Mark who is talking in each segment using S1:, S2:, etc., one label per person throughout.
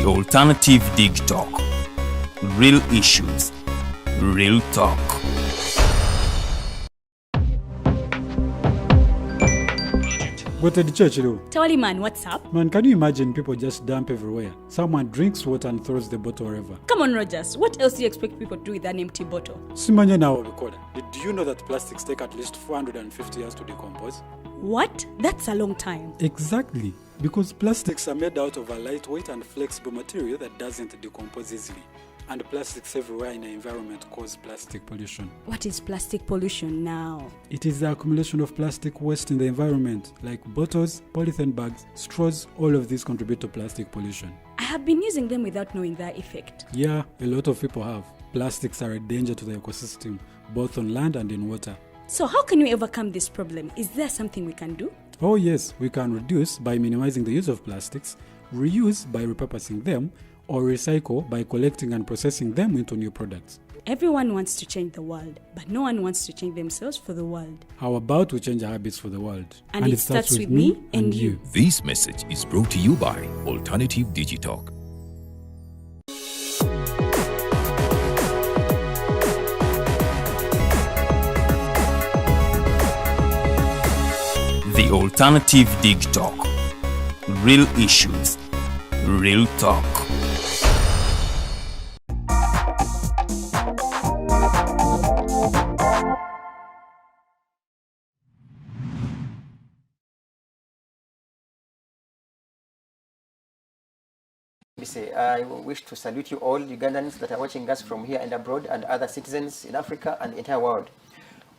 S1: The alternative Digitalk. Real issues, real talk.
S2: Go to the church, though.
S3: Tawali man, what's up?
S2: Man, can you imagine people just dump everywhere? Someone drinks water and throws the bottle wherever.
S3: Come on, Rogers. What else do you expect people to do with an empty bottle?
S2: Simanya now, did you know that plastics take at least 450 years to decompose?
S3: What? That's a long time.
S2: Exactly. Because plastics are made out of a lightweight and flexible material that doesn't decompose easily. And plastics everywhere in the environment cause plastic pollution.
S3: What is plastic pollution now?
S2: It is the accumulation of plastic waste in the environment, like bottles, polythene bags, straws. All of these contribute to plastic pollution.
S3: I have been using them without knowing their effect.
S2: Yeah, a lot of people have. Plastics are a danger to the ecosystem, both on land and in water.
S3: So how can we overcome this problem? Is there something we can do?
S2: Oh yes, we can reduce by minimizing the use of plastics, reuse by repurposing them, or recycle by collecting and processing them into new products.
S3: Everyone wants to change the world, but no one wants to change themselves for the world.
S2: How about we change our habits for the world?
S3: And it starts with me and you.
S1: This message is brought to you by Alternative Digitalk. The Alternative Digitalk. Real issues, real talk.
S4: I wish to salute you all Ugandans that are watching us from here and abroad, and other citizens in Africa and the entire world.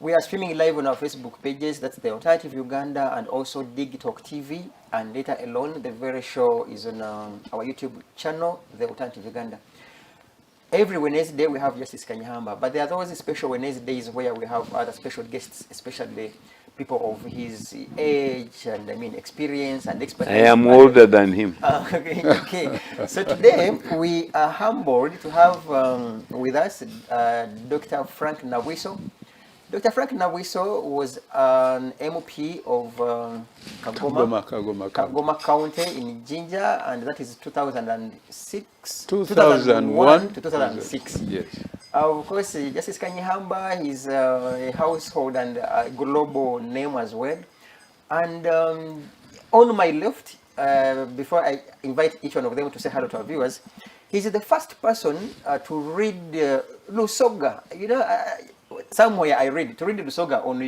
S4: We are streaming live on our Facebook pages, that's the Alternative Uganda and also Digitalk TV, and later alone the very show is on our YouTube channel, the Alternative Uganda. Every Wednesday we have Justice Kanyeihamba, but there are those special Wednesdays where we have other special guests, especially people of his age and experience and expertise.
S5: I am older than him.
S4: Okay. So today we are humbled to have with us Dr. Frank Nabwiso. Dr. Frank Nabwiso was an MP of Kagoma County in Jinja, and that is 2001 to 2006.
S5: Yes.
S4: Of course, Justice Kanyeihamba is a household and a global name as well. And on my left, before I invite each one of them to say hello to our viewers, he's the first person to read Lusoga. Somewhere I read Lusoga on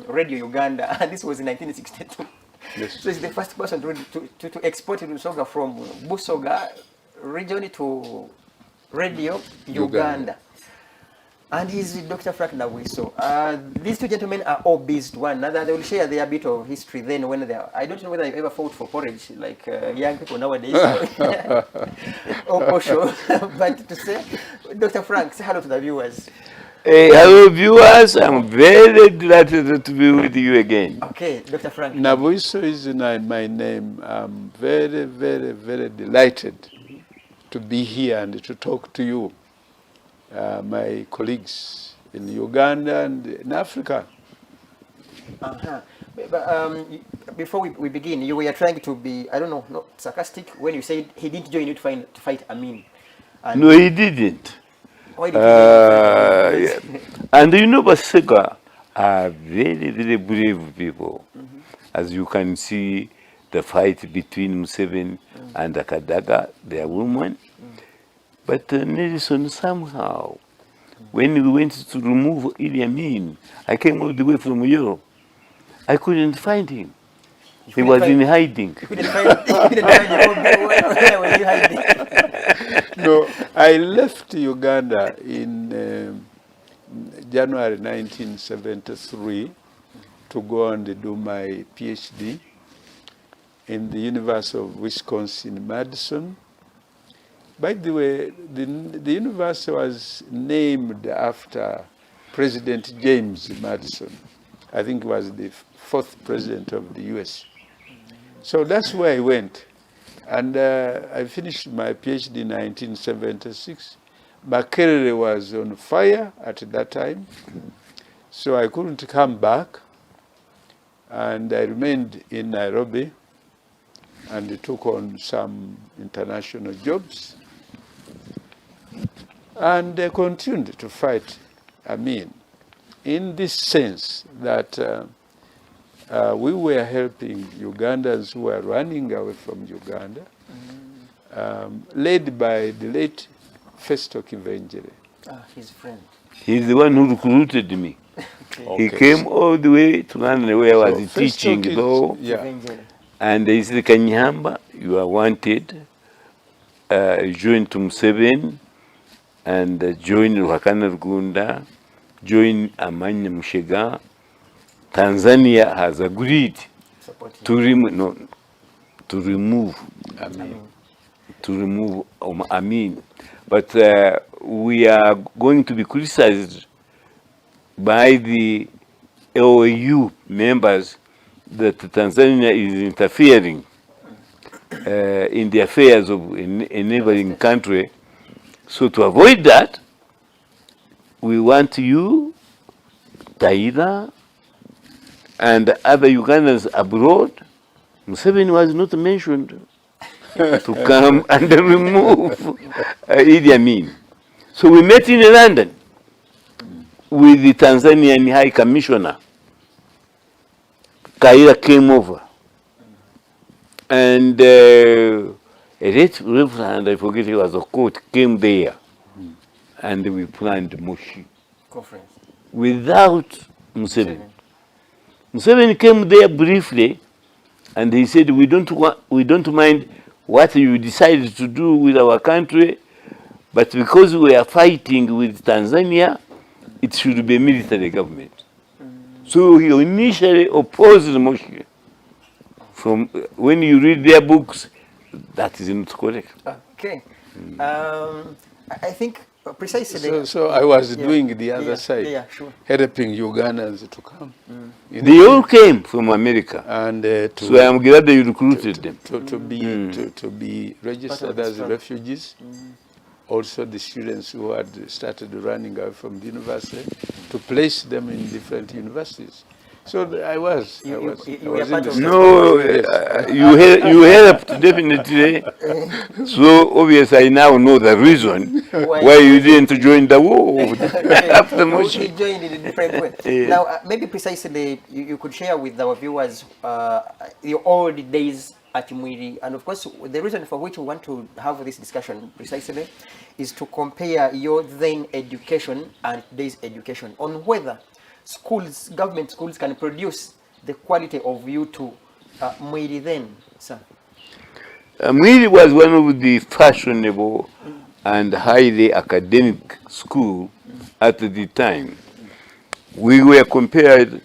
S4: Radio Uganda, and this was in 1962.
S5: Yes.
S4: So he's the first person to export Lusoga from Busoga region to Radio Uganda. And he's Dr. Frank Nabwiso. These two gentlemen are all based one another. They will share their bit of history then when they are. I don't know whether you've ever fought for porridge like young people nowadays. Or kosho. But to say, Dr. Frank, say hello to the viewers.
S5: Hey, hello viewers, I'm very delighted to be with you again.
S4: Okay, Dr. Frank.
S6: Nabwiso is my name. I'm very, very, very delighted to be here and to talk to you, my colleagues in Uganda and in Africa.
S4: But, before we begin, you were trying to be, I don't know, not sarcastic when you said he didn't join you to fight Amin.
S5: No, he didn't.
S4: Why did he?
S5: And Basega are very, very brave people. As you can see, the fight between Museveni and Akadaga, they are women. But Nelson somehow, when we went to remove Idi Amin, I came all the way from Europe. I couldn't find him. He was in hiding.
S4: You couldn't find him. Where were you hiding?
S6: No, I left Uganda in January 1973 to go and do my PhD in the University of Wisconsin-Madison. By the way, the university was named after President James Madison. I think he was the 4th president of the US. So that's where I went. And I finished my PhD in 1976. Makerere was on fire at that time, so I couldn't come back. And I remained in Nairobi. and he took on some international jobs and continued to fight Amin in this sense that we were helping Ugandans who were running away from Uganda, led by the late Festo Kivenjere.
S4: His friend.
S5: He's the one who recruited me. He came all the way to London where I was teaching law.
S6: Yeah.
S5: And he said, Kanyeihamba, you are wanted. Join Tum7 and join Uganda, join Amanya Mushega. Tanzania has agreed to remove Amin. But we are going to be criticized by the OAU members that Tanzania is interfering in the affairs of a neighboring country. So to avoid that, we want you, Taira, and other Ugandans abroad. Museveni was not mentioned to come and remove Idi Amin. So we met in London with the Tanzanian High Commissioner. Kaira came over. And a late reverend, I forget he was a court, came there. And we planned Moshi.
S4: Conference.
S5: Without Museveni. Museveni came there briefly, and he said, we don't mind what you decided to do with our country, but because we are fighting with Tanzania, it should be a military government. So he initially opposed Moshi. From when you read their books, that is not correct.
S4: Okay. I think precisely.
S6: So I was doing the other side,
S4: sure.
S6: helping Ugandans to come.
S5: They all came from America.
S6: And
S5: so I am glad that you recruited them.
S6: To be registered as refugees. Also the students who had started running away from the university, to place them in different universities. So I was in the
S5: No, you helped definitely. So obviously I now know the reason why you didn't join the war after Moshi.
S4: You joined in a different way. Now, maybe precisely you could share with our viewers your old days at Mwiri, and of course the reason for which we want to have this discussion precisely is to compare your then education and today's education on whether schools, government schools, can produce the quality of you to Mwiri then, sir.
S5: Mwiri was one of the fashionable and highly academic school at the time. We were compared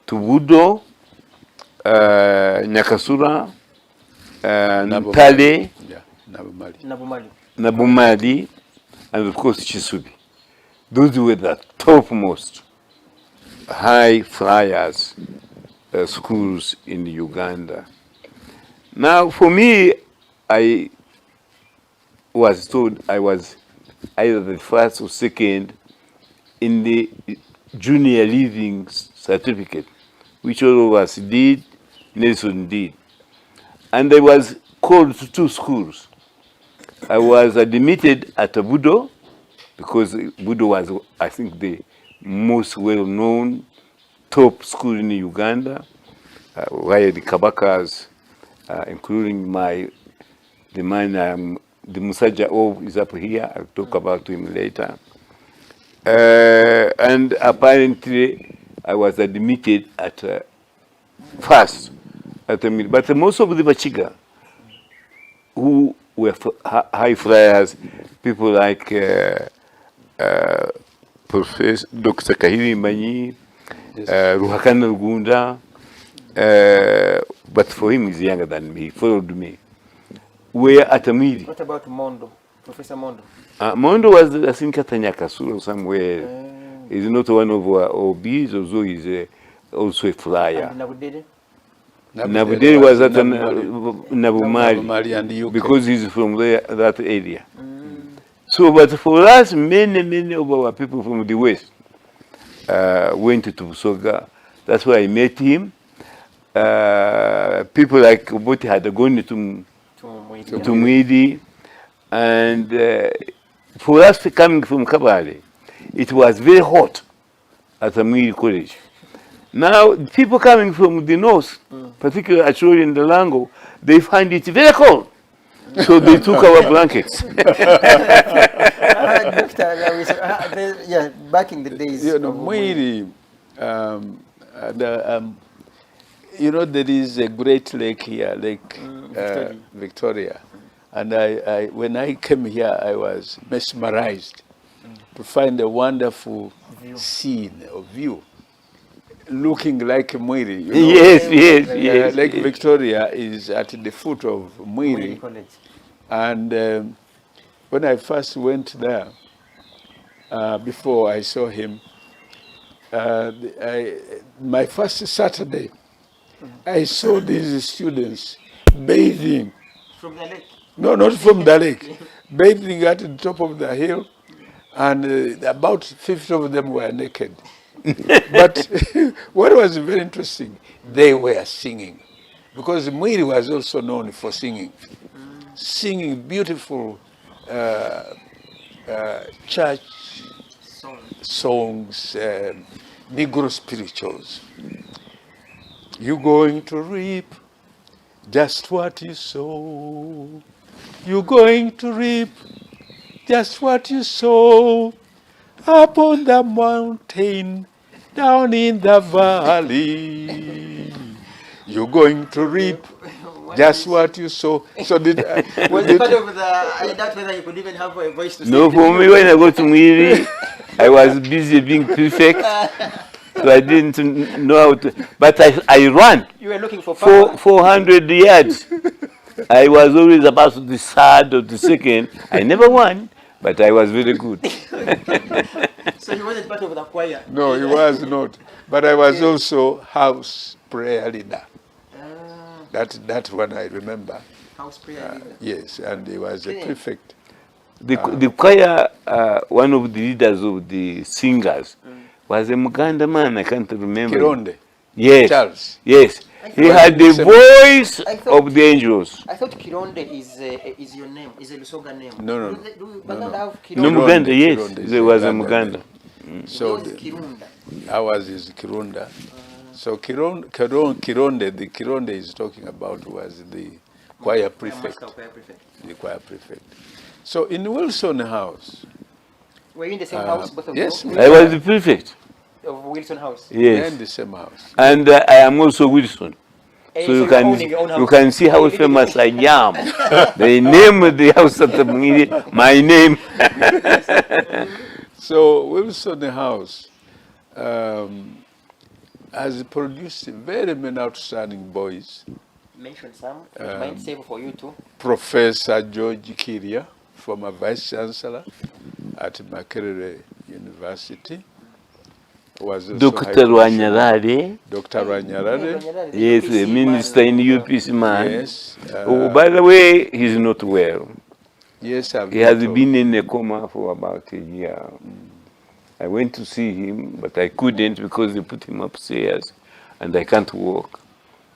S5: to Budo, Nyakasura, Ntale, Nabumali, and of course Chisubi. Those were the topmost high flyers schools in Uganda. Now, for me, I was told I was either the first or second in the junior leaving certificate, which all of us did, Nelson did. And I was called to two schools. I was admitted at Budo, because Budo was, I think, the most well-known top school in Uganda, where the Kabakas, including the man, the Musaja O is up here. I'll talk about him later. And apparently, I was admitted at first. But most of the Bachiga, who were high flyers, people like Prof. Dr. Kanyeihamba, Ruhakana Uganda, but for him he's younger than me, he followed me. Were at Mwiri.
S4: What about Mondo, Professor Mondo?
S5: Mondo was, I think, at Nyakasura somewhere. He's not one of our OBs, although he's also a flyer.
S4: And Nabwiso?
S5: Nabwiso was at Nabumali, because he's from that area. So, but for us, many of our people from the West went to Busoga. That's where I met him. people like Obote had gone to Mwiri, and for us coming from Kabale, it was very hot at the Mwiri College. Now, people coming from the north, particularly actually in the Lango, they find it very cold. So they took our blankets.
S4: Yeah, back in the days.
S6: You know, Mwiri, you know, there is a great lake here, Lake Victoria. And when I came here, I was mesmerized to find a wonderful scene or view, looking like Mwiri. You know?
S5: Yes.
S6: Lake Victoria is at the foot of Mwiri. And when I first went there, before I saw him, my first Saturday, I saw these students bathing.
S4: From the lake?
S6: No, not from the lake. Bathing at the top of the hill, and about 50 of them were naked. But what was very interesting, they were singing. Because Mwiri was also known for singing. Singing beautiful church songs, Negro spirituals. You're going to reap just what you sow. You're going to reap just what you sow. Up on the mountain, down in the valley. You're going to reap just what you sow. So did
S4: was it part of the? I doubt whether you could even have a voice to
S5: No,
S4: sing.
S5: for me, when I go to Mwiri, I was busy being prefect, so I didn't know how to. But I ran
S4: You were looking for power.
S5: 400 yards. I was always about the third or the second. I never won, but I was very good.
S4: So he wasn't part of the choir.
S6: No, he was not. But I was also house prayer leader. That one I remember.
S4: House prayer leader.
S6: Yes, and he was a prefect.
S5: The choir, one of the leaders of the singers, was a Uganda man. I can't remember.
S6: Kironde.
S5: Yes.
S6: Charles.
S5: Yes. He had the voice of the angels.
S4: I thought Kironde is your name, is a Lusoga name.
S6: No.
S4: Do Uganda have
S5: No,
S4: Kironde?
S5: Muganda, yes.
S6: Kironde is
S5: There was a
S6: Uganda.
S5: Muganda.
S6: So
S4: Yours is Kirunda.
S6: ours is Kirunda. So Kironde, the Kironde is talking about was the choir prefect.
S4: Master choir prefect.
S6: The choir prefect. So in Wilson House.
S4: Were you in the same house, both of
S6: yes.
S4: you?
S5: I was the prefect.
S4: Of Wilson House.
S6: We are
S5: Yes.
S6: in the same house.
S5: And I am also Wilson. So you
S4: you're owning your own
S5: you
S4: house.
S5: can see how famous I am. They named the house at the Mwiri, my name.
S6: So Wilson House has produced very many outstanding boys.
S4: Mention some. Mind save for you too.
S6: Professor George Kiria, former Vice Chancellor at Makerere University. Was also
S5: Dr.
S6: High Commissioner.
S5: Wanyarare,
S6: Dr. Wanyarare.
S5: yes, a minister in UPC man.
S6: Yes.
S5: Oh, by the way, he's not well.
S6: Yes,
S5: He has been in a coma for about a year. I went to see him, but I couldn't because they put him upstairs, and I can't walk.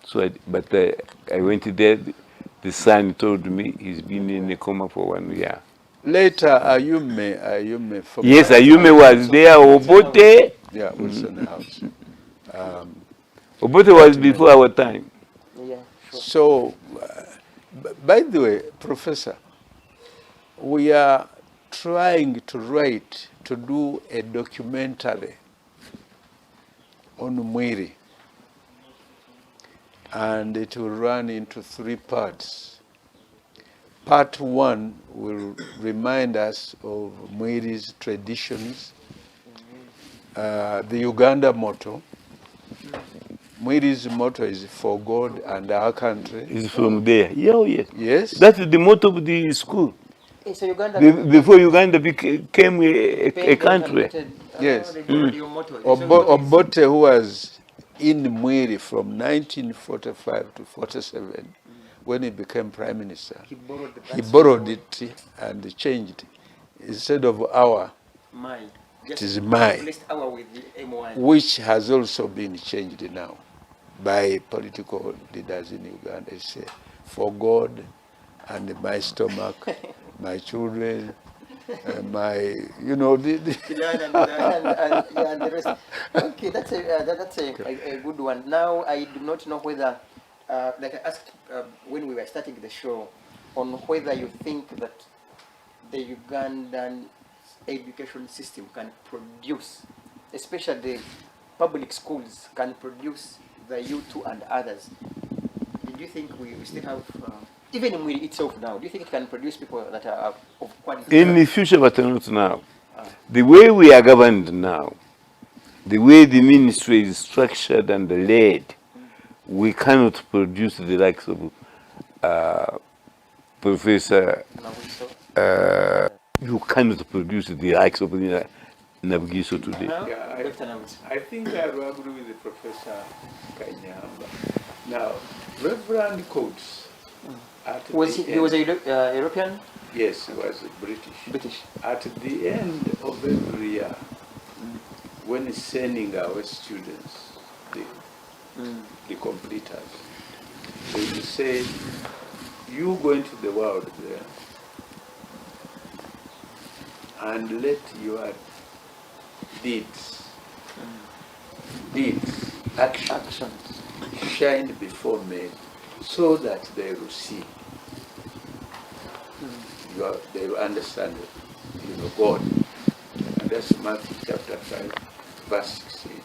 S5: So, I went there. The son told me he's been in a coma for 1 year.
S6: Later, Ayume from
S5: Yes, Ayume was there. Obote,
S6: yeah, Wilson House.
S5: Obote was before our time.
S4: Yeah, sure.
S6: So, by the way, Professor, we are trying to do a documentary on Mwiri, and it will run into 3 parts. Part 1 will remind us of Mwiri's traditions, the Uganda motto. Mwiri's motto is for God and our country.
S5: He's from there. Yeah, oh, yes.
S6: Yes.
S5: That's the motto of the school.
S4: So Uganda.
S5: Before Uganda became a country.
S6: Yes.
S4: Your motto.
S6: Obote, who was in Mwiri from 1945 to 47, when he became prime minister, he borrowed it and changed. Instead of our,
S4: Mine.
S6: it is my,
S4: Replaced our with the M1.
S6: which has also been changed now. by political leaders in Uganda. They say, for God and my stomach, my children, my, you know,
S4: and the rest. Okay, that's a good one. Now, I do not know whether, like I asked when we were starting the show, on whether you think that the Ugandan education system can produce, especially the public schools, can produce the U2 and others. Do you think we still have, even in Mwiri itself now, do you think it can produce people that are of quality?
S5: In the future, but not now. The way we are governed now, the way the ministry is structured and led, we cannot produce the likes of Professor. You cannot produce the likes of Nabwiso today.
S6: I think I will agree with the Professor Kanyeihamba. Now, Reverend Coates,
S4: he was a European?
S6: Yes, he was British. At the end of every year, when sending our students, the completers, they will say, you go into the world there and let your deeds, actions shine before men so that they will see. They will understand God. And that's Matthew chapter 5, verse 16.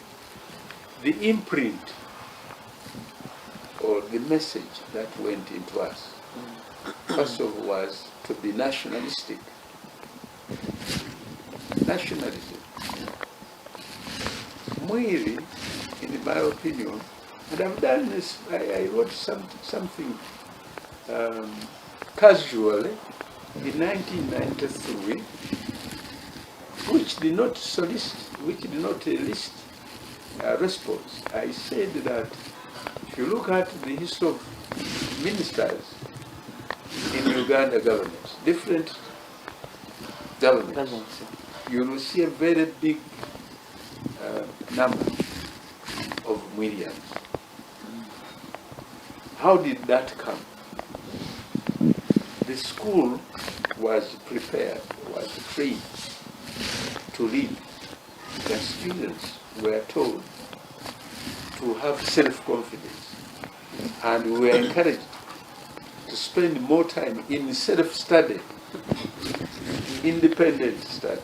S6: The imprint or the message that went into us, first of all, was to be nationalistic. Nationalism. Mwiri, in my opinion, and I've done this, I wrote something casually in 1993, which did not elicit a response. I said that if you look at the history of ministers in Uganda governments, different governments, you will see a very big number of Mwirians. How did that come? The school was prepared, was trained to lead. The students were told to have self-confidence, and we were encouraged to spend more time in self-study, independent study,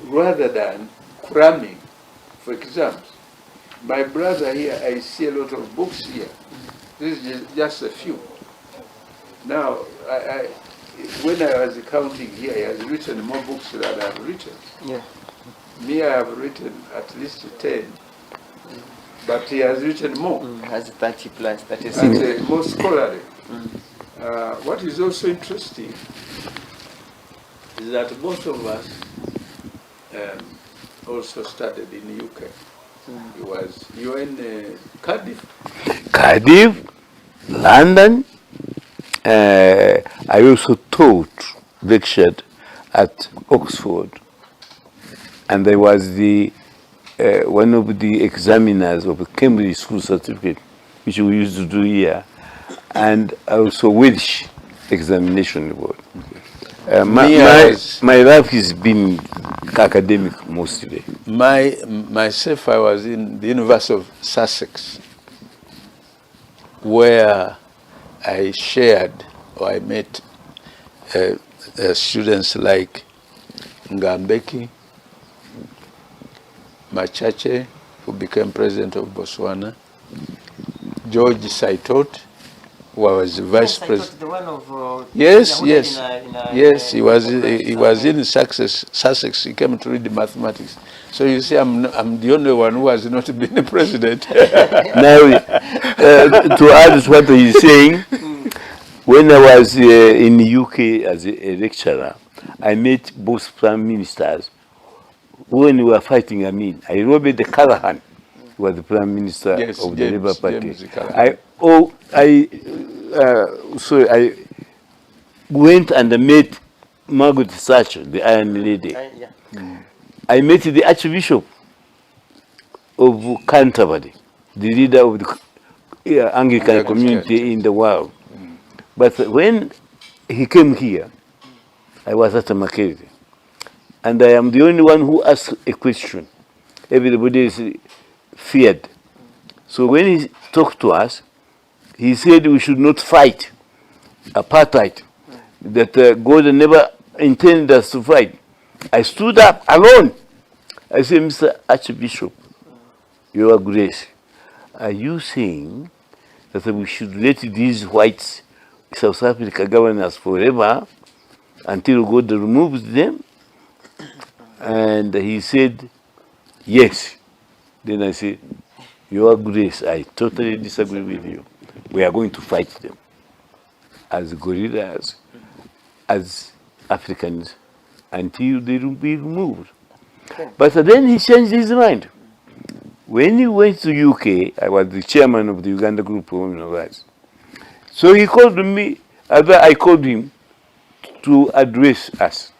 S6: rather than cramming for exams. My brother here, I see a lot of books here. This is just a few. Now, when I was counting here, he has written more books than I have written.
S4: Yeah.
S6: Me, I have written at least 10, but he has written more.
S4: Has 30 plus, 36.
S6: And more scholarly. What is also interesting is that both of us also studied in the UK. You were in Cardiff?
S5: Cardiff, London. I also lectured at Oxford, and I was the one of the examiners of the Cambridge School Certificate, which we used to do here, and also Welsh examination board. My life has been academic mostly.
S6: Myself, I was in the University of Sussex, where I shared or I met students like Ngambeki, Machache, who became president of Botswana, George Saitot, who was the vice president.
S4: The one of,
S6: yes. He was in Sussex. He came to read mathematics. So you see, I'm the only one who has not been a president.
S5: Now, to add to what he's saying, when I was in the UK as a lecturer, I met both prime ministers when we were fighting Amin. I Robert the Callaghan was the prime minister of the Labour Party. I went and met Margaret Thatcher, the Iron Lady. I met the Archbishop of Canterbury. the leader of the Anglican community in the world. But when he came here, I was at a Makere, and I am the only one who asked a question. Everybody is feared. So when he talked to us, he said we should not fight apartheid, that God never intended us to fight. I stood up alone. I said, Mr. Archbishop, Your Grace, are you saying that we should let these whites, South Africa, govern us forever until God removes them? And he said, yes. Then I said, Your Grace, I totally disagree with you. We are going to fight them as gorillas, as Africans, until they will be removed. But then he changed his mind. When he went to UK, I was the chairman of the Uganda group of women rights. So he called me, I called him to address us.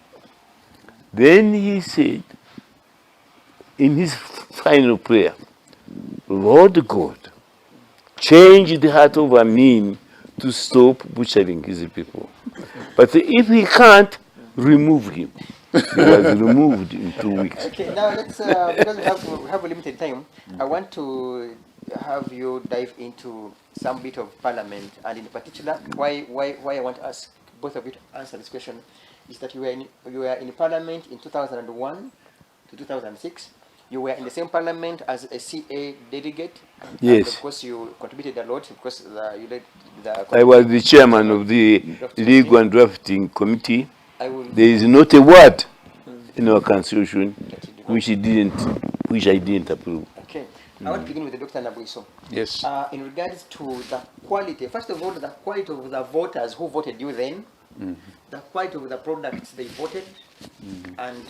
S5: Then he said, in his final prayer, Lord God, change the heart of Amin to stop butchering his people. But if he can't, remove him. He was removed in 2 weeks.
S4: Okay, now let's, because we have a limited time, I want to have you dive into some bit of parliament, and in particular, why I want to ask both of you to answer this question is that you were in parliament in 2001 to 2006. You were in the same parliament as a CA delegate.
S5: Yes.
S4: And of course, you contributed a lot because you led the.
S5: I was the chairman of the Legal and Drafting Committee. There is not a word in our constitution which I didn't approve.
S4: Okay. I want to begin with the Dr. Nabwiso.
S6: Yes.
S4: In regards to the quality, first of all, the quality of the voters who voted you then, the quality of the products they voted, and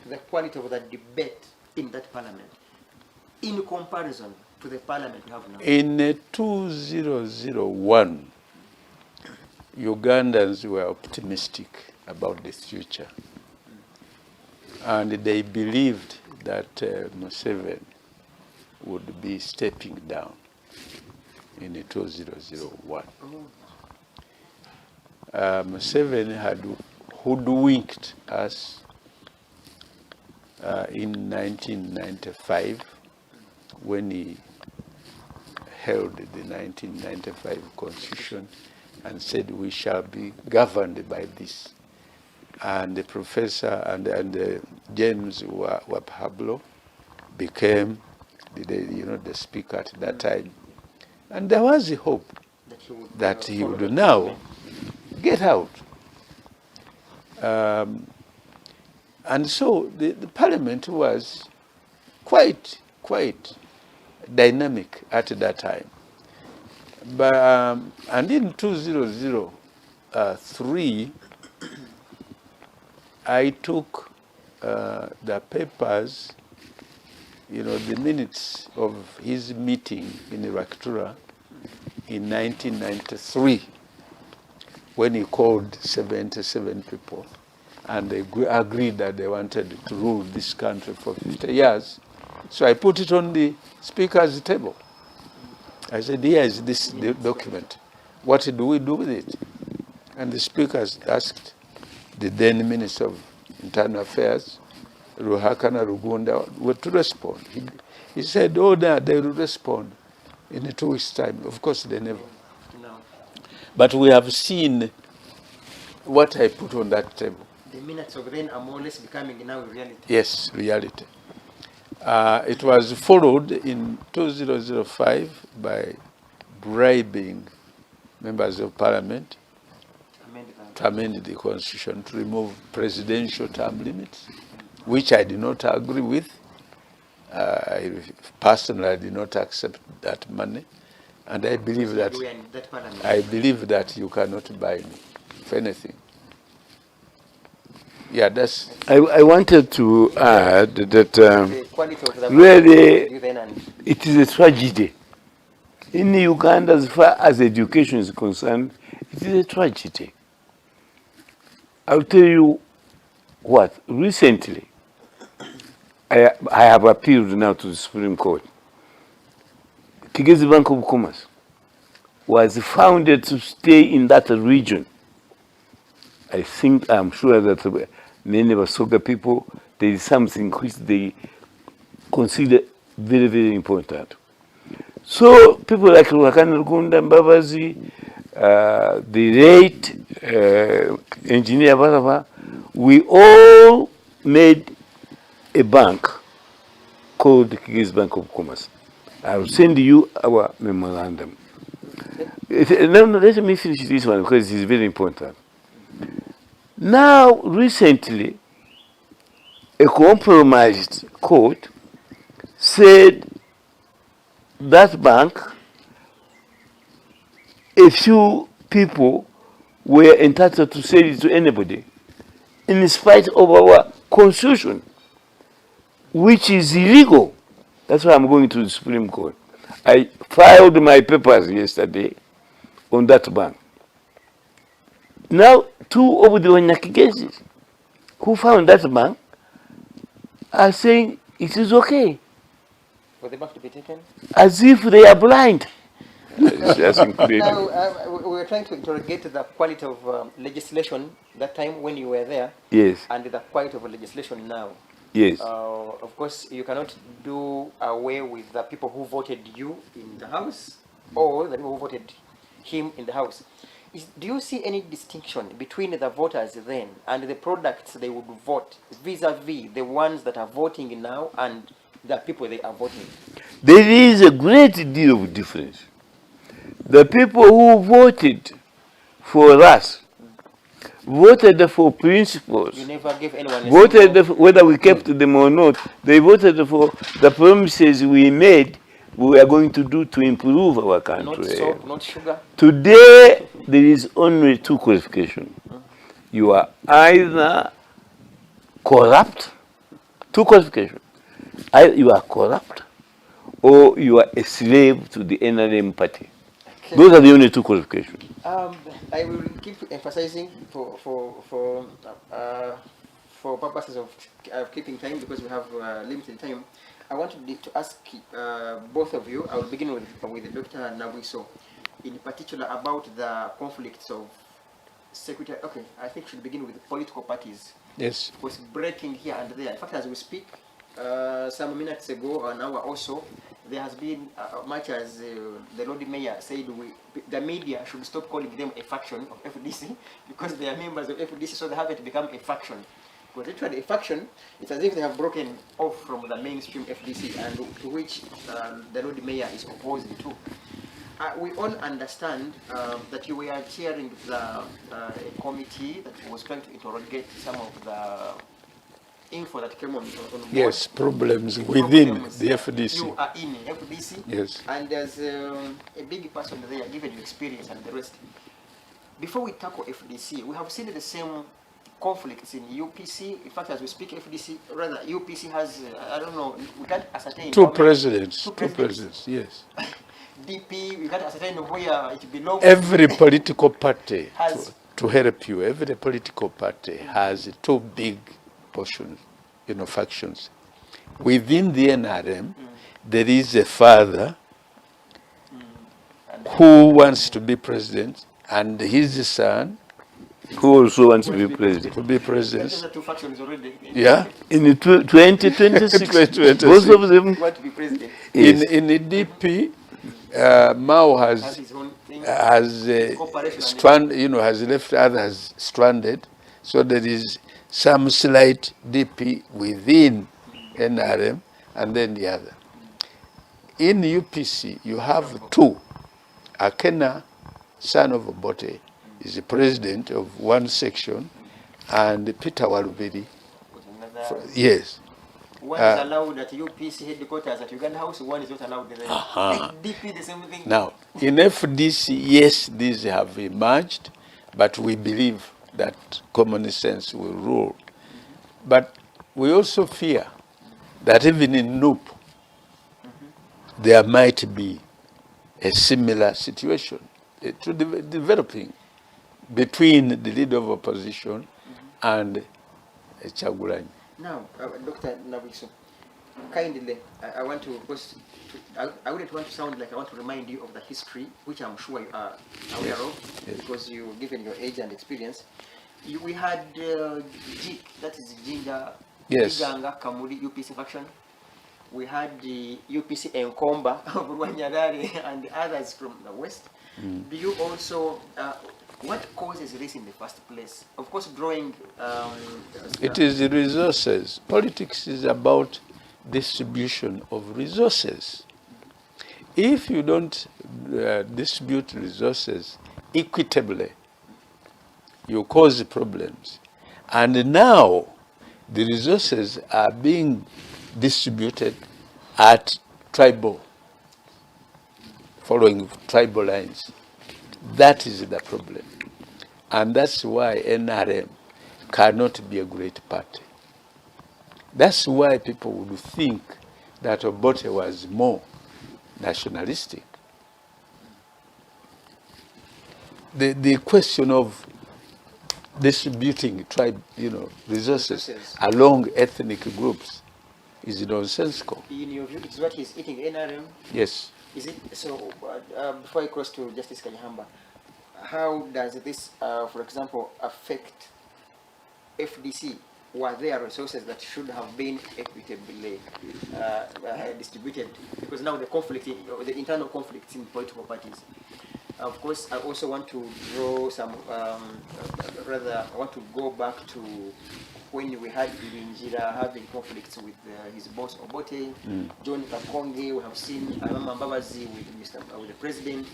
S4: the quality of the debate in that parliament, in comparison to the parliament we have now.
S6: In 2001, Ugandans were optimistic about the future. And they believed that Museveni would be stepping down in 2001. Museveni had hoodwinked us in 1995 when he held the 1995 constitution and said we shall be governed by this. And the professor and James Wapablo became the speaker at that time. And there was a hope that he would now get out. And so the parliament was quite dynamic at that time. But, and in 2003, I took the papers, the minutes of his meeting in Raktura in 1993, when he called 77 people, and they agreed that they wanted to rule this country for 50 years. So I put it on the speaker's table. I said, here is this document. What do we do with it? And the speakers asked the then Minister of Internal Affairs, Ruhakana Rugunda, to respond. He said, oh, no, they will respond in 2 weeks' time. Of course, they never. No. But we have seen what I put on that table.
S4: The minutes of then are more or less becoming now reality.
S6: Yes, reality. It was followed in 2005 by bribing members of parliament to amend the constitution to remove presidential term limits, which I did not agree with. I personally did not accept that money, and I believe that you cannot buy me for anything. Yeah, that's.
S5: I wanted to add that really it is a tragedy. In Uganda, as far as education is concerned, it is a tragedy. I'll tell you what, recently, I have appealed now to the Supreme Court. Kigezi Bank of Commerce was founded to stay in that region. I'm sure that many of Soga people, there is something which they consider very, very important. So people like Ruhakana Rugunda Mbabazi, the late engineer Barava, we all made a bank called the Kigezi Bank of Commerce. I'll send you our memorandum. No, let me finish this one because it is very important. Now, recently, a compromised court said that bank, a few people were entitled to sell it to anybody, in spite of our constitution, which is illegal. That's why I'm going to the Supreme Court. I filed my papers yesterday on that bank. Now, two of the Wanyakigesis who found that bank are saying it is okay.
S4: For the bank to be taken?
S5: As if they are blind. It's just incredible.
S4: Now, we were trying to interrogate the quality of legislation that time when you were there.
S5: Yes.
S4: And the quality of legislation now.
S5: Yes.
S4: Of course, you cannot do away with the people who voted you in the House or the people who voted him in the House. Do you see any distinction between the voters then and the products they would vote vis-a-vis the ones that are voting now and the people they are voting?
S5: There is a great deal of difference. The people who voted for us voted for principles.
S4: You never gave anyone a
S5: Voted for whether we kept them or not. They voted for the promises we made we are going to do to improve our country.
S4: Not salt, not sugar.
S5: Today, there is only two qualifications. You are either corrupt, two qualifications. Either you are corrupt or you are a slave to the NRM party. Okay. Those are the only two qualifications.
S4: I will keep emphasizing for purposes of keeping time because we have limited time. I wanted to ask both of you. I will begin with Dr. Nabwiso, in particular about the conflicts of security. Okay, I think we should begin with the political parties.
S6: Yes.
S4: It was breaking here and there. In fact, as we speak, some minutes ago, an hour or so, there has been much as the Lord Mayor said, the media should stop calling them a faction of FDC because they are members of FDC, so they haven't become a faction. But literally a faction, it's as if they have broken off from the mainstream FDC, and to which the Lord Mayor is opposing to. We all understand that you were chairing a committee that was trying to interrogate some of the info that came on board.
S6: Yes, problems within the FDC.
S4: You are in FDC.
S6: Yes.
S4: And there's a big person there, given your experience and the rest. Before we tackle FDC, we have seen the same conflicts in UPC. In fact, as we speak, FDC, rather, UPC has, I don't know, we can't ascertain.
S6: Two presidents, yes.
S4: DP, we can't ascertain where it belongs.
S6: Every political party, to help you, every political party has two big portions, factions. Within the NRM, there is a father who wants to be president, and his son,
S5: who also wants to be president.
S4: Those are two factions already.
S5: Yeah. In the 2026, both of them
S4: want to be president.
S5: Yes.
S6: In the DP, Mao has
S4: his own thing.
S6: has left others stranded, so there is some slight DP within NRM, and then the other. In UPC, you have two. Akena, son of Obote, is the president of one section, and Peter Walubiri. Yes.
S4: One is allowed at UPC headquarters at Uganda House, one is not allowed there. DP, the same thing.
S6: Now, in FDC, yes, these have emerged, but we believe that common sense will rule. But we also fear that even in NUP, there might be a similar situation developing between the leader of opposition and Chagulanyi.
S4: Now, Dr. Nabwiso, kindly, I want to, because I wouldn't want to sound like I want to remind you of the history, which I'm sure you are aware of, because you've given your age and experience. We had JIK, that is Jinja,
S6: Yes.
S4: Iganga Kamuri UPC faction. We had the UPC Enkomba of Rwanyagari and others from the West. Do you also, what causes this in the first place? Of course, drawing...
S6: It is the resources. Politics is about distribution of resources. If you don't distribute resources equitably, you cause problems. And now the resources are being distributed at tribal, following tribal lines. That is the problem. And that's why NRM cannot be a great party. That's why people would think that Obote was more nationalistic. The question of distributing resources along ethnic groups is nonsensical.
S4: In your view, it's what he's eating NRM?
S6: Yes.
S4: Is it so? Before I cross to Justice Kanyeihamba, how does this, for example, affect FDC? Were there resources that should have been equitably distributed? Because now the conflict, the internal conflicts in political parties. Of course, I also want to draw some, rather, I want to go back to when we had Irinjira having conflicts with his boss Obote, John Kakonge, we have seen Amama Mbabazi with the president.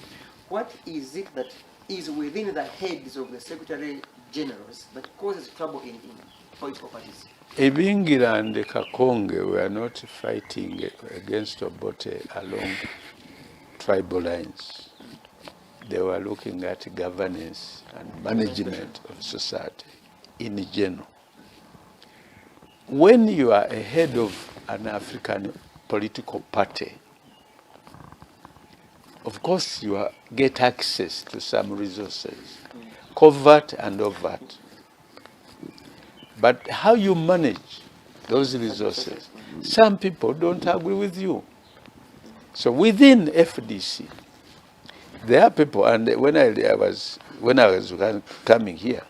S4: What is it that is within the heads of the Secretary Generals that causes trouble in political parties?
S6: Ibingira and Kakonge were not fighting against Obote along tribal lines. They were looking at governance and management of society in general. When you are a head of an African political party, of course you get access to some resources, covert and overt. But how you manage those resources, some people don't agree with you. So within FDC, there are people, and when I was coming here,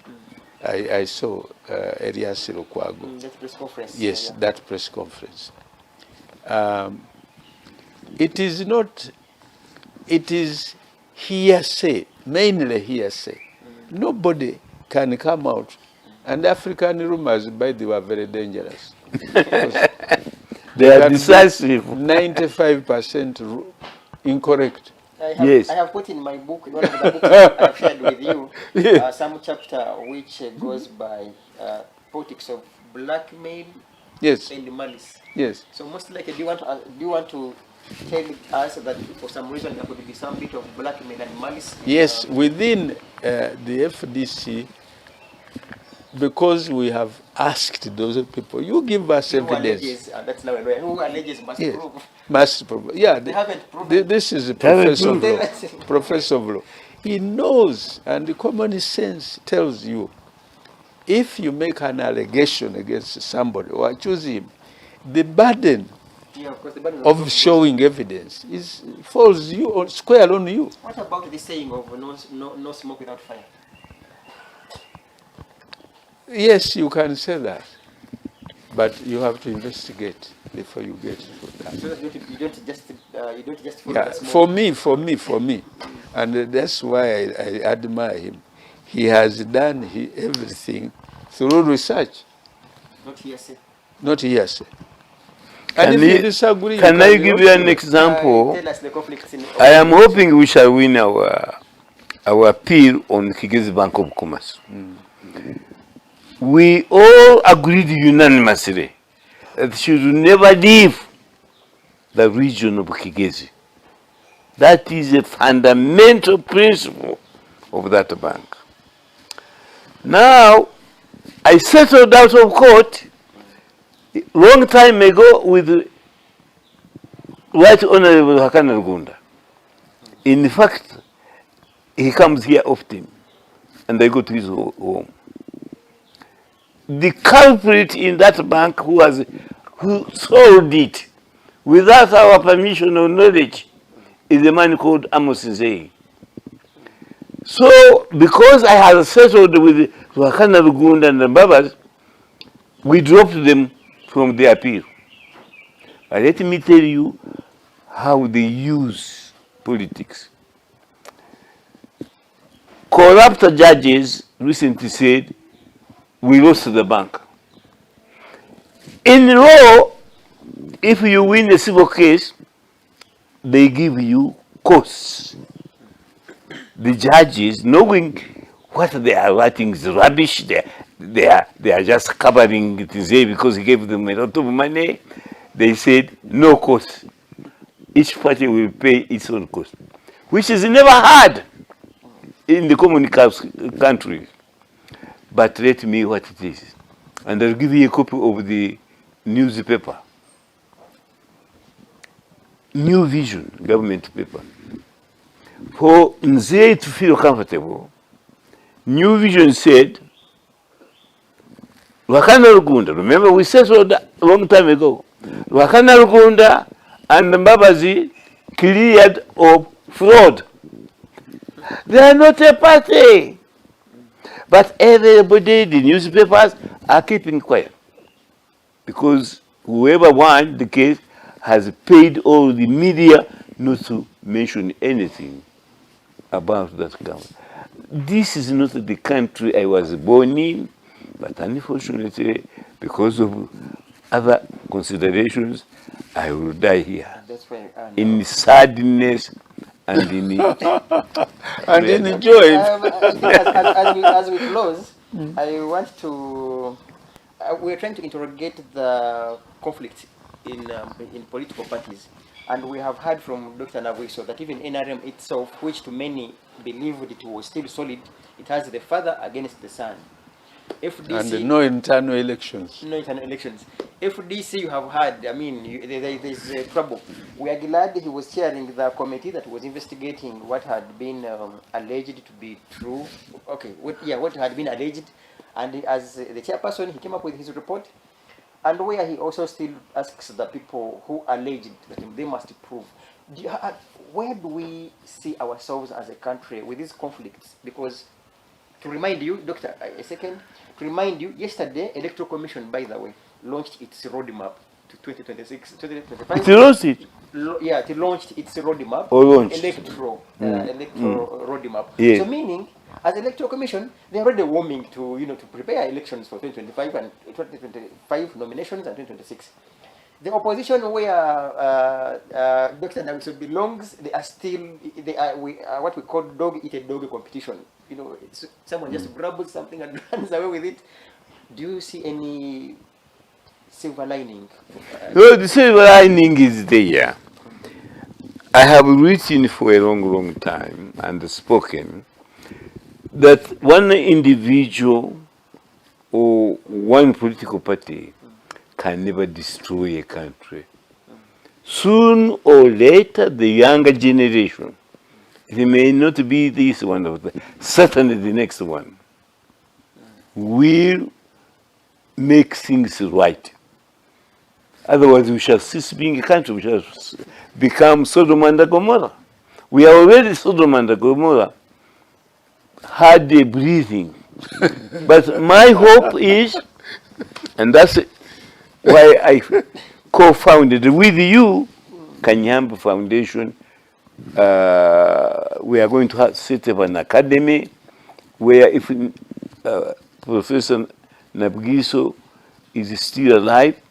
S6: I saw Elias Lukwago.
S4: That press conference.
S6: Yes, that press conference. It is not. It is hearsay, mainly hearsay. Nobody can come out, and African rumors, by the way, are very dangerous.
S5: They are decisive.
S6: 95% incorrect.
S5: Yes.
S4: I have put in my book, in one of the books I've shared with you, some chapter which goes by politics of blackmail
S6: Yes.
S4: and malice.
S6: Yes.
S4: So most likely, do you want to tell us that for some reason there could be some bit of blackmail and malice?
S6: Yes, within the FDC, because we have asked those people, you give us evidence.
S4: Alleges, that's now a lawyer. Who alleges must
S6: Yes.
S4: prove.
S6: Must prove. Yeah,
S4: They haven't proven.
S6: this is a professor of
S4: proven.
S6: law. Professor of law. He knows, and the common sense tells you, if you make an allegation against somebody or accuse him, the burden
S4: Yeah, of course, the burden
S6: of showing evidence falls square on you.
S4: What about the saying of no smoke without fire?
S6: Yes, you can say that, but you have to investigate before you get to that.
S4: So that you don't just follow
S6: Yeah,
S4: the smoke.
S6: for me, and that's why I admire him. He has done everything through research,
S4: Not hearsay.
S6: not hearsay. And if you disagree,
S5: Can I give you an
S6: also-
S5: example?
S4: Tell us the conflicts in.
S5: I am hoping we shall win our appeal on Kigezi Bank of Commerce. We all agreed unanimously that she should never leave the region of Kigezi. That is a fundamental principle of that bank. Now, I settled out of court long time ago with Right Honorable Hakana Rugunda. In fact, he comes here often, and I go to his home. The culprit in that bank who who sold it without our permission or knowledge is a man called Amos Nzei. So, because I had settled with Wakana Uganda and the Babas, we dropped them from the appeal. But let me tell you how they use politics. Corrupt judges recently said, we lost the bank. In law, if you win a civil case, they give you costs. The judges, knowing what they are writing is rubbish, they are just covering it because he gave them a lot of money, they said no cost. Each party will pay its own cost, which is never had in the common countries. But let me what it is. And I'll give you a copy of the newspaper. New Vision, government paper. For Nzei to feel comfortable, New Vision said, Wakana Uganda, remember we settled a long time ago, Wakana Uganda and Mbabazi cleared of fraud. They are not a party. But everybody, the newspapers, are keeping quiet. Because whoever won the case has paid all the media not to mention anything about that government. This is not the country I was born in, but unfortunately, because of other considerations, I will die here.
S4: That's why,
S5: in sadness and in
S6: And in joy.
S4: as we close, I want to. We're trying to interrogate the conflict in political parties, and we have heard from Dr. Nabwiso that even NRM itself, which to many believed it was still solid, it has the father against the son. FDC,
S6: And no internal elections.
S4: no internal elections. FDC, you have heard, I mean, there's trouble. We are glad he was chairing the committee that was investigating what had been alleged to be true. Okay, what had been alleged. And as the chairperson, he came up with his report, and where he also still asks the people who alleged that they must prove. Where do we see ourselves as a country with these conflicts? Because to remind you, Doctor, a second, to remind you, yesterday, Electoral Commission, by the way, launched its roadmap to 2026, 2025.
S5: it lost it.
S4: Yeah, it launched its roadmap.
S5: Oh, launched.
S4: Electoral roadmap.
S5: Yeah.
S4: So meaning, as Electoral Commission, they're already warming to to prepare elections for 2025 and 2025 nominations and 2026. The opposition, where Dr. Nabwiso belongs, they are what we call dog-eat-a-dog competition. Someone just grabs something and runs away with it. Do you see any silver lining?
S5: Well, the silver lining is there. I have written for a long, long time and spoken that one individual or one political party can never destroy a country. Soon or later, the younger generation, it may not be this one of them, certainly the next one, will make things right. Otherwise, we shall cease being a country. We shall become Sodom and Gomorrah. We are already Sodom and Gomorrah. Hard breathing. But my hope is, and that's why I co-founded with you, Kanyeihamba Foundation. We are going to set up an academy where if Professor Nabwiso is still alive,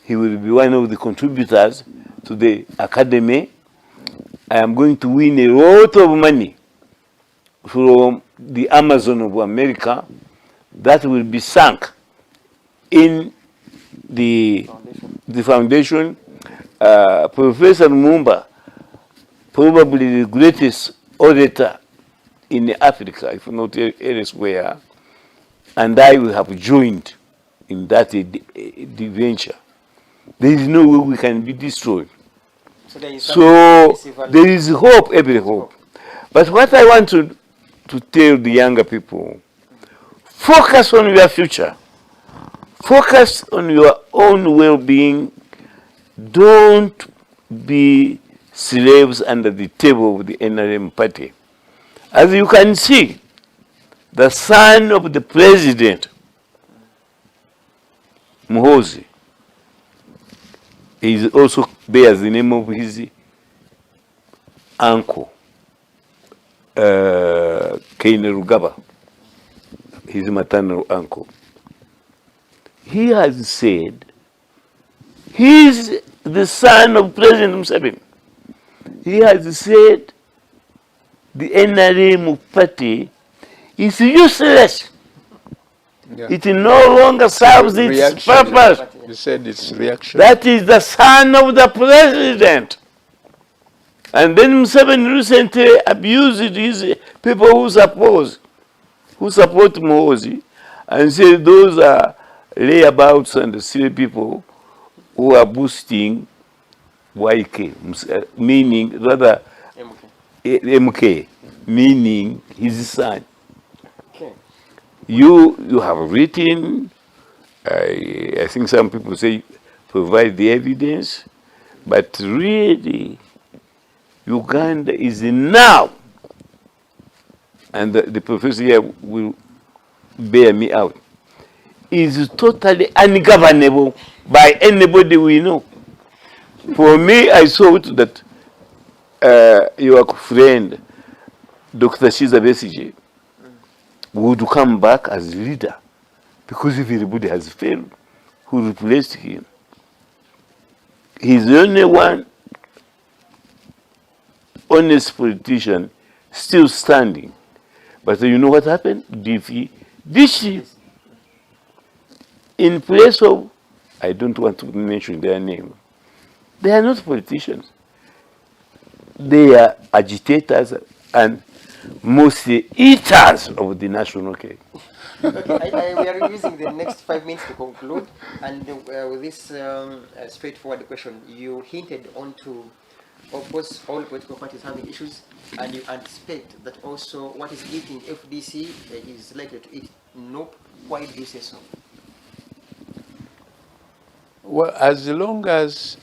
S5: he will be one of the contributors to the academy. I am going to win a lot of money from the Amazon of America that will be sunk in the foundation. Professor Mumba, probably the greatest orator in Africa, if not elsewhere, and I will have joined in that venture. There is no way we can be destroyed. So there is hope, every hope. But what I want to tell the younger people, focus on your future. focus on your own well-being. Don't be slaves under the table of the NRM party. As you can see, the son of the president, Muhoozi, he also bears the name of his uncle, Kainerugaba, his maternal uncle. He has said he's the son of President Museveni. He has said the NRM party is useless.
S6: Yeah.
S5: It no longer serves its
S6: Reaction.
S5: purpose.
S6: You said it's reaction.
S5: That is the son of the president. And then Museveni recently abused his people who support Muhoozi and said those are layabouts and silly people who are boosting YK, meaning rather MK, meaning his son.
S4: Okay.
S5: You have written, I think some people say provide the evidence, but really Uganda is now, and the professor here will bear me out, is totally ungovernable by anybody we know. For me, I thought that your friend, Dr. Shiza Besigye, would come back as leader, because if everybody has failed, who replaced him? He's the only one honest politician still standing. But you know what happened? This in place of, I don't want to mention their name, they are not politicians. They are agitators and mostly eaters of the national cake.
S4: Okay, we are using the next 5 minutes to conclude, and with this straightforward question, you hinted onto, of course, all political parties having issues, and you anticipate that also what is eating FDC is likely to eat NOP. Why do you say so?
S6: Well, as long as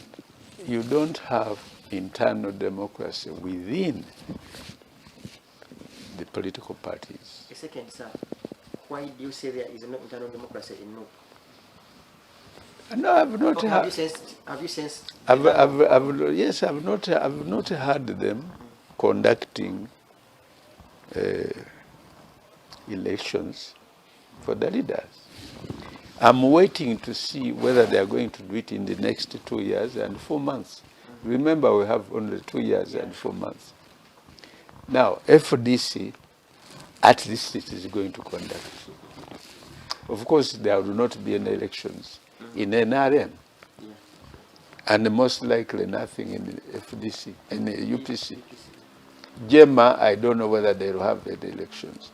S6: you don't have internal democracy within the political parties.
S4: A second, sir. Why do you say there is no internal democracy in NOP?
S6: No, I've not.
S4: Okay, have you sensed?
S6: Yes, I've not heard them conducting elections for the leaders. I'm waiting to see whether they are going to do it in the next 2 years and 4 months. Remember, we have only 2 years and 4 months. Now, FDC, at least it is going to conduct. Of course, there will not be any elections in NRM, and most likely nothing in FDC, in UPC. GEMA, I don't know whether they will have any elections.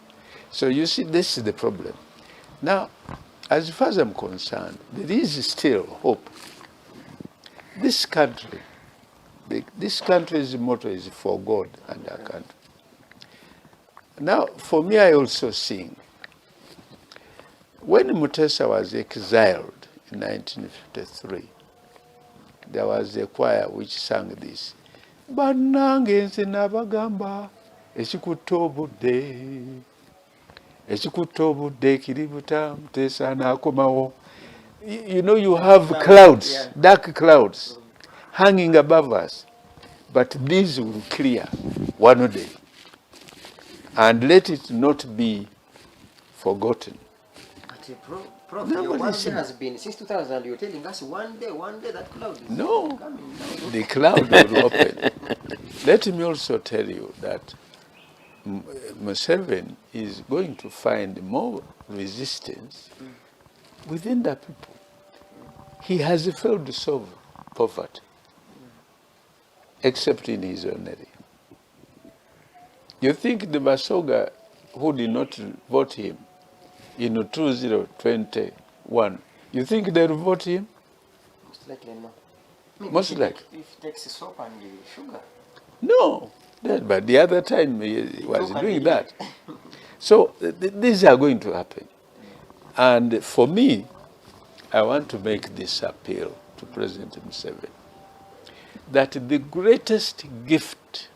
S6: So you see, this is the problem. Now, as far as I'm concerned, there is still hope. This country, this country's motto is for God and our country. Now, for me, I also sing. When Mutesa was exiled in 1953, there was a choir which sang this. Banange nze nabagamba ekikutta obudde kiributa Mutesa n'akomawo. You know, you have clouds, dark clouds, hanging above us, but these will clear one day. And let it not be forgotten.
S4: But Prof, your one day has been since 2000. You're telling us one day that cloud is coming.
S6: The cloud will open. Let me also tell you that Museveni is going to find more resistance within the people. He has failed to solve poverty, except in his own area. You think the Basoga who did not vote him in 2021, you think they'll vote him?
S4: Most likely no.
S6: Most likely.
S4: If it takes soap and sugar.
S6: No, but the other time he was doing that. So these are going to happen. And for me, I want to make this appeal to President Museveni, that the greatest gift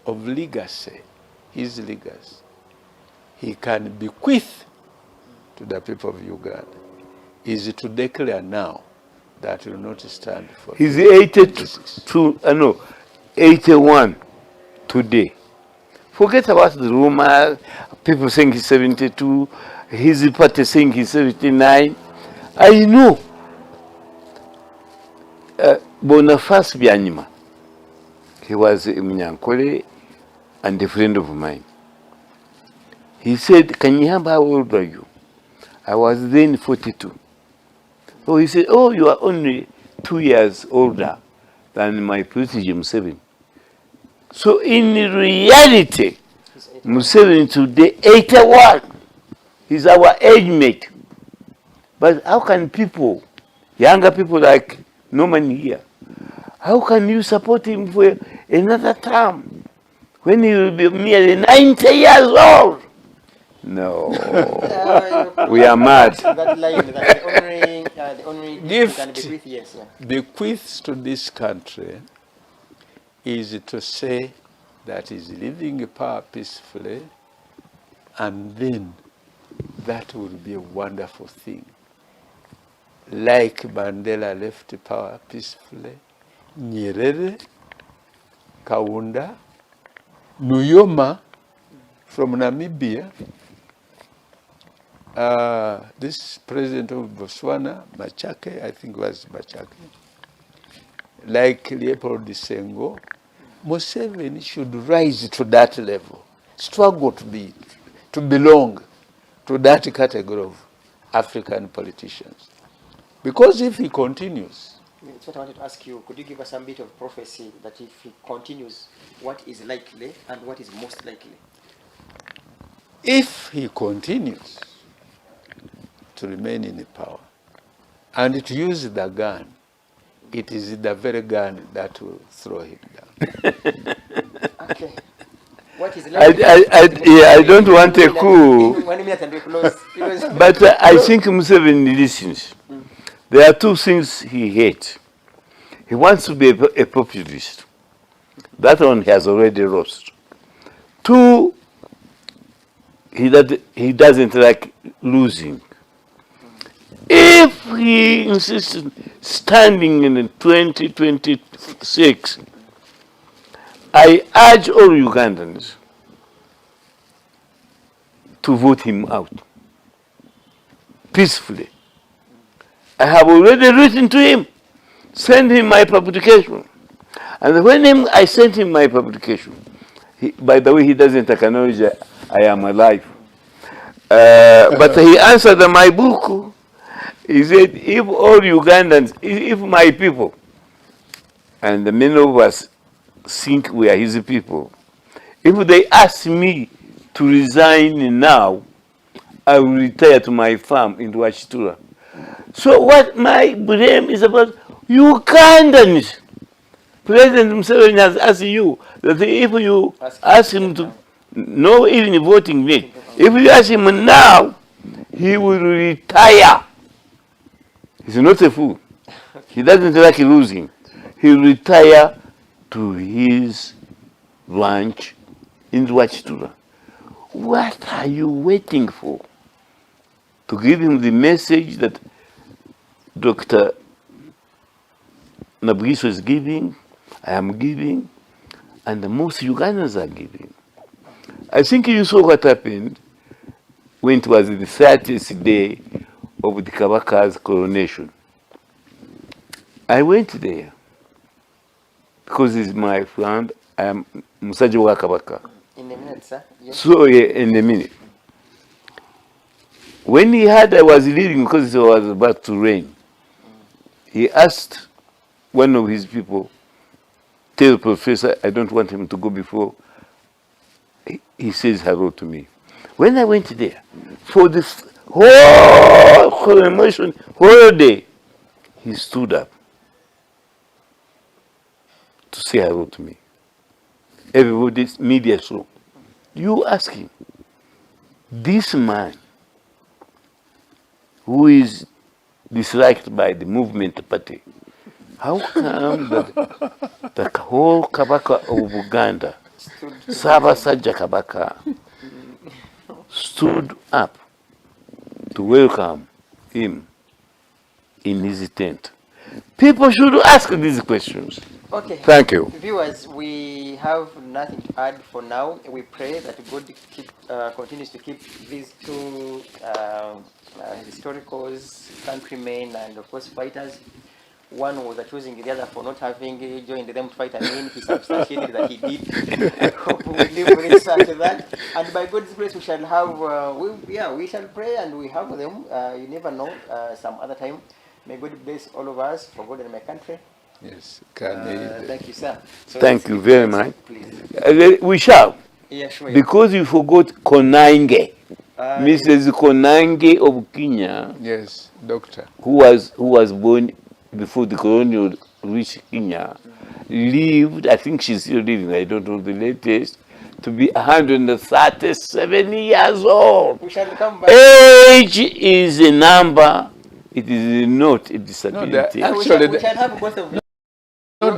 S6: of legacy, his legacy, he can bequeath to the people of Uganda, is to declare now that he will not stand for.
S5: He's 82, no, 81 today. Forget about the rumor, people saying he's 72, his party saying he's 79. I know. Boniface Byanyima, he was a Munyankole and a friend of mine. He said, Kanyeihamba, how old are you? I was then 42. So he said, oh, you are only 2 years older than my protege Museveni. So in reality, Museveni today, 81. He's our age mate. But how can people, younger people like Norman here, how can you support him for another term when he will be nearly 90 years old? No, we are mad.
S4: That line, that the only
S6: Gift.
S4: yes, yeah.
S6: Bequeaths to this country is to say that he's living power peacefully, and then that will be a wonderful thing. Like Mandela left power peacefully, Nyerere, Kaunda, Nuyoma from Namibia, this president of Botswana, Machake, I think was Machake, like Leopold Senghor, Museveni should rise to that level, struggle to belong to that category of African politicians. Because if he continues,
S4: That's what I wanted to ask you. Could you give us some bit of prophecy that if he continues, what is likely and what is most likely?
S6: if he continues to remain in power and to use the gun, it is the very gun that will throw him down.
S4: Okay. What is likely?
S5: I don't want a coup.
S4: 1 minute and we close.
S5: But I think Museveni listens. There are two things he hates. He wants to be a populist. That one has already lost. Two, he doesn't like losing. If he insists standing in 2026, I urge all Ugandans to vote him out peacefully. I have already written to him, send him my publication. And when I sent him my publication, by the way, he doesn't acknowledge I am alive. But he answered my book. He said, if all Ugandans, if my people, and many of us think we are his people, if they ask me to resign now, I will retire to my farm in Wachitura. So what my blame is about Ugandans. President Museveni has asked you that if you ask him to, no even voting me, if you ask him now, he will retire. He's not a fool. He doesn't like losing. He will retire to his ranch in Wachitura. What are you waiting for? To give him the message that Dr. Nabwiso is giving, I am giving, and most Ugandans are giving. I think you saw what happened when it was the 30th day of the Kabaka's coronation. I went there because he's my friend. I am Musaji wa Kabaka.
S4: In a minute, sir. Yes.
S5: So in a minute. When he heard I was leaving because it was about to rain, he asked one of his people, tell the professor, I don't want him to go before he says hello to me. When I went there, for the whole coronation, whole day, he stood up to say hello to me. Everybody's media show. You ask him, this man who is disliked by the movement party. How come that the whole Kabaka of Uganda, Sabasajja Kabaka, stood up to welcome him in his tent? People should ask these questions.
S4: Okay.
S5: Thank you.
S4: Viewers, we have nothing to add for now. We pray that God continues to keep these two historicals, countrymen, and of course fighters. One was accusing the other for not having joined them to fight again. He substantiated that he did. Hope we live with that. And by God's grace, we shall have, we shall pray and we have them. You never know, some other time. May God bless all of us for God and my country.
S6: Yes.
S4: Thank you, sir. So
S5: Thank you very much.
S4: Please.
S5: We shall.
S4: Yeah, sure.
S5: Because you forgot Kanyeihamba, Mrs. Kanyeihamba of Kenya.
S6: Yes, doctor.
S5: Who was born before the colonial reached Kenya, lived, I think she's still living, I don't know the latest, to be 137 years old.
S4: We shall come back.
S5: Age is a number, it is not a disability.
S6: No,
S4: We shall have both of them.
S6: No,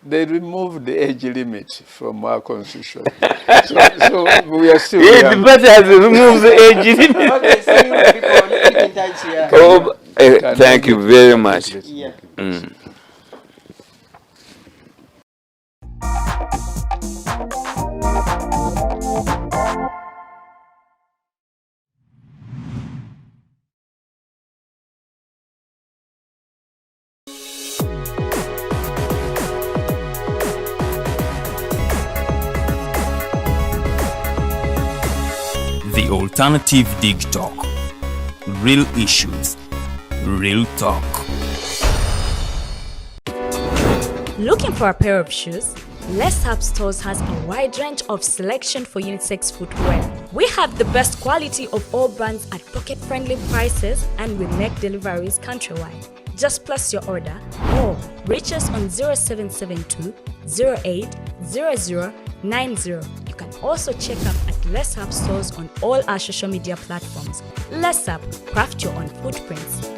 S6: they removed the age limit from our constitution. so we are still young.
S5: The better has removed the age limit.
S4: Okay, see you people. Keep in touch here.
S5: Oh, thank you very much.
S4: Yeah.
S1: The Alternative Digitalk. Real issues, real talk.
S3: Looking for a pair of shoes? Let's Up Stores has a wide range of selection for unisex footwear. We have the best quality of all brands at pocket-friendly prices and we make deliveries countrywide. Just place your order or reach us on 0772 08 0090. You can also check up at Let's Up Stores on all our social media platforms. Let's Up, craft your own footprints.